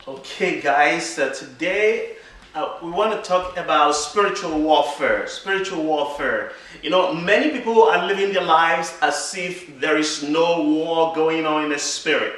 Okay, guys, today we want to talk about spiritual warfare. Spiritual warfare. You know, many people are living their lives as if there is no war going on in the spirit.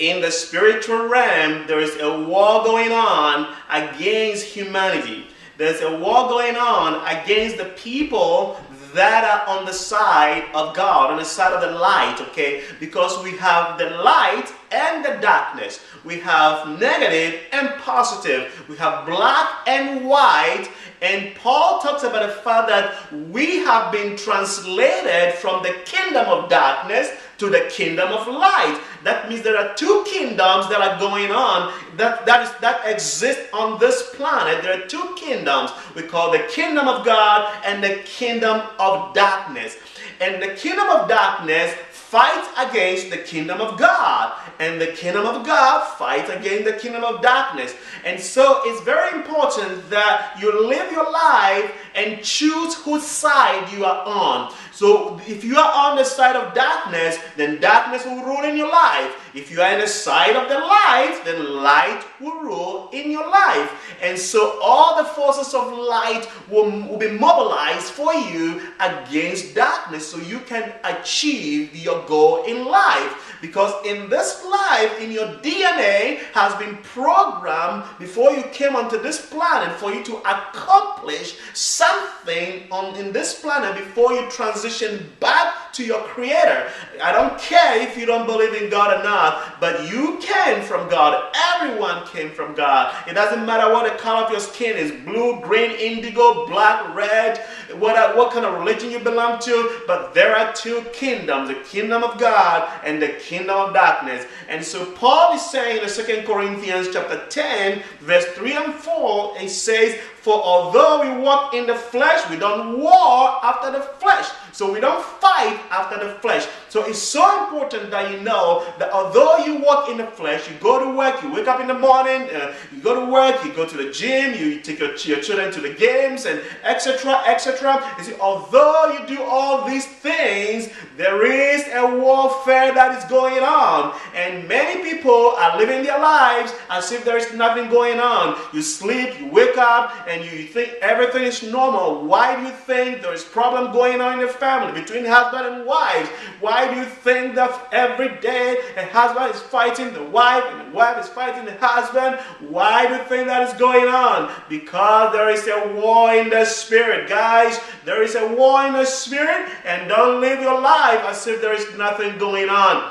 In the spiritual realm, there is a war going on against humanity. There's a war going on against the people that are on the side of God, on the side of the light, okay? Because we have the light and the darkness. We have negative and positive. We have black and white. And Paul talks about the fact that we have been translated from the kingdom of darkness to the kingdom of light. That means there are two kingdoms that are going on that exist on this planet. There are two kingdoms. We call the kingdom of God and the kingdom of darkness. And the kingdom of darkness fights against the kingdom of God. And the kingdom of God fights against the kingdom of darkness. And so it's very important that you live your life and choose whose side you are on. So if you are on the side of darkness, then darkness will rule in your life. If you are in the side of the light, then light will rule in your life. And so all the forces of light will be mobilized for you against darkness so you can achieve your goal in life. Because in this life, in your DNA has been programmed before you came onto this planet for you to accomplish something in this planet before you transition back to your Creator. I don't care if you don't believe in God or not, but you came from God. Everyone came from God. It doesn't matter what the color of your skin is, blue, green, indigo, black, red, what kind of religion you belong to, but there are two kingdoms, the kingdom of God and the kingdom of darkness. And so Paul is saying in 2 Corinthians chapter 10, verse 3 and 4, it says, "For although we walk in the flesh, we don't war after the flesh." So we don't fight after the flesh. So it's so important that you know that although you walk in the flesh, you go to work, you wake up in the morning, you go to work, you go to the gym, you take your children to the games, and etc., etc. You see, although you do all these things, there is a warfare that is going on. And many people are living their lives as if there is nothing going on. You sleep, you wake up, and you think everything is normal. Why do you think there is problem going on in the family between husband and wife? Why do you think that every day a husband is fighting the wife and the wife is fighting the husband? Why do you think that is going on? Because there is a war in the spirit, guys. There is a war in the spirit, and don't live your life as if there is nothing going on.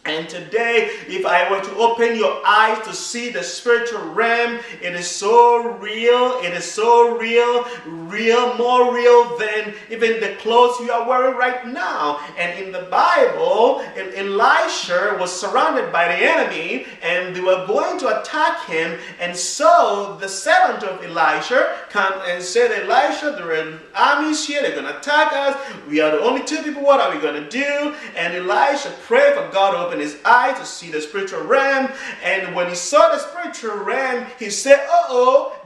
And today, if I were to open your eyes to see the spiritual realm, it is so real, it is so real, more real than even the clothes you are wearing right now. And in the Bible, Elisha was surrounded by the enemy, and they were going to attack him. And so the servant of Elisha came and said, "Elisha, there are armies here, they're going to attack us. We are the only two people, what are we going to do?" And Elisha prayed for God to open his eye to see the spiritual realm. And when he saw the spiritual realm, he said,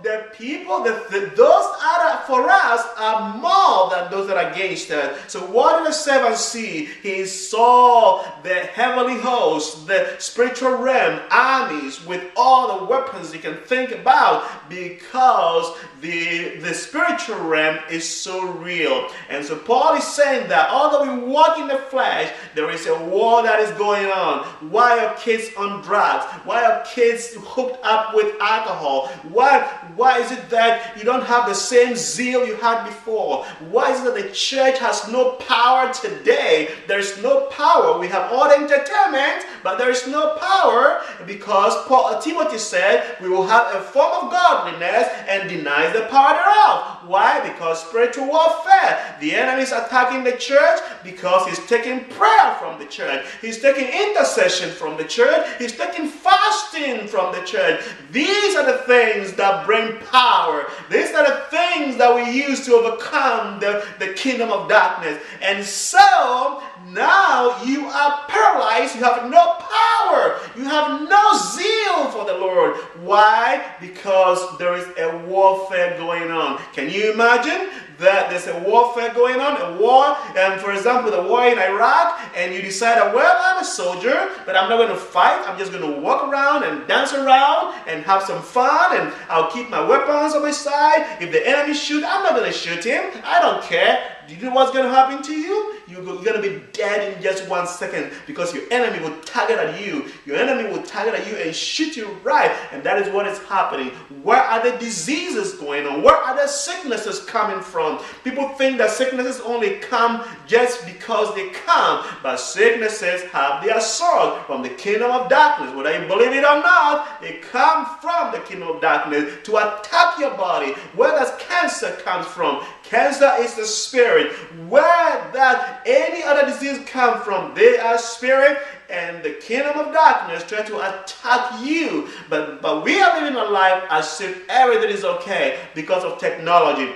the people, those are for us are more than those that are against us. So what did the servant see? He saw the heavenly host, the spiritual realm, armies with all the weapons you can think about, because the spiritual realm is so real. And so Paul is saying that although we walk in the flesh, there is a war that is going on. Why are kids on drugs? Why are kids hooked up with alcohol? Why is it that you don't have the same zeal you had before? Why is it that the church has no power today? There's no power. We have all the entertainment, but there is no power, because Timothy said we will have a form of godliness and deny the power thereof. Why? Because spiritual warfare. The enemy is attacking the church because he's taking prayer from the church. He's taking intercession from the church. He's taking fasting from the church. These are the things that bring power. These are the things that we use to overcome the kingdom of darkness. And so now you are paralyzed. You have no power. You have no zeal for the Lord. Why? Because there is a warfare going on. Can you imagine that there's a warfare going on, a war, and for example, the war in Iraq, and you decide, well, I'm a soldier, but I'm not going to fight. I'm just going to walk around and dance around and have some fun, and I'll keep my weapons on my side. If the enemy shoots, I'm not going to shoot him. I don't care. Do you know what's going to happen to you? You're going to be dead in just 1 second because your enemy will target at you. Your enemy will target at you and shoot you right. And that is what is happening. Where are the diseases going on? Where are the sicknesses coming from? People think that sicknesses only come just because they come. But sicknesses have their source from the kingdom of darkness. Whether you believe it or not, they come from the kingdom of darkness to attack your body. Where does cancer come from? Cancer is the spirit. Where does any other disease come from? They are spirit, and the kingdom of darkness try to attack you. But we are living a life as if everything is okay because of technology.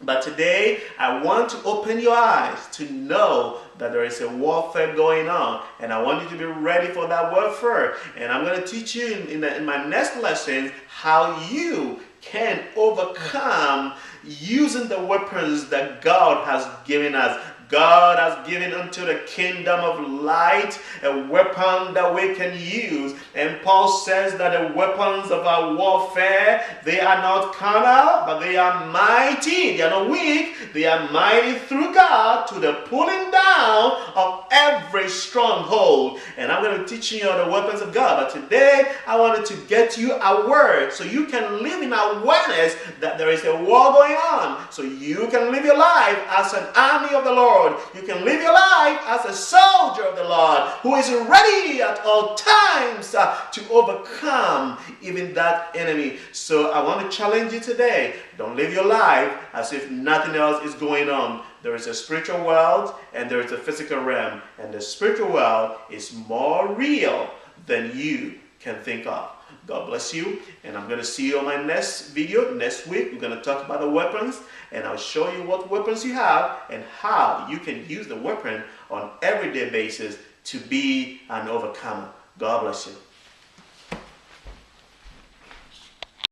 But today, I want to open your eyes to know that there is a warfare going on. And I want you to be ready for that warfare. And I'm going to teach you in my next lesson how you can overcome using the weapons that God has given us. God has given unto the kingdom of light a weapon that we can use. And Paul says that the weapons of our warfare, they are not carnal, but they are mighty. They are not weak. They are mighty through God to the pulling down of every stronghold. And I'm going to teach you the weapons of God. But today, I wanted to get you aware so you can live in awareness that there is a war going on. So you can live your life as an army of the Lord. You can live your life as a soldier of the Lord who is ready at all times to overcome even that enemy. So I want to challenge you today. Don't live your life as if nothing else is going on. There is a spiritual world and there is a physical realm. And the spiritual world is more real than you can think of. God bless you, and I'm going to see you on my next video next week. We're going to talk about the weapons, and I'll show you what weapons you have and how you can use the weapon on everyday basis to be an overcomer. God bless you.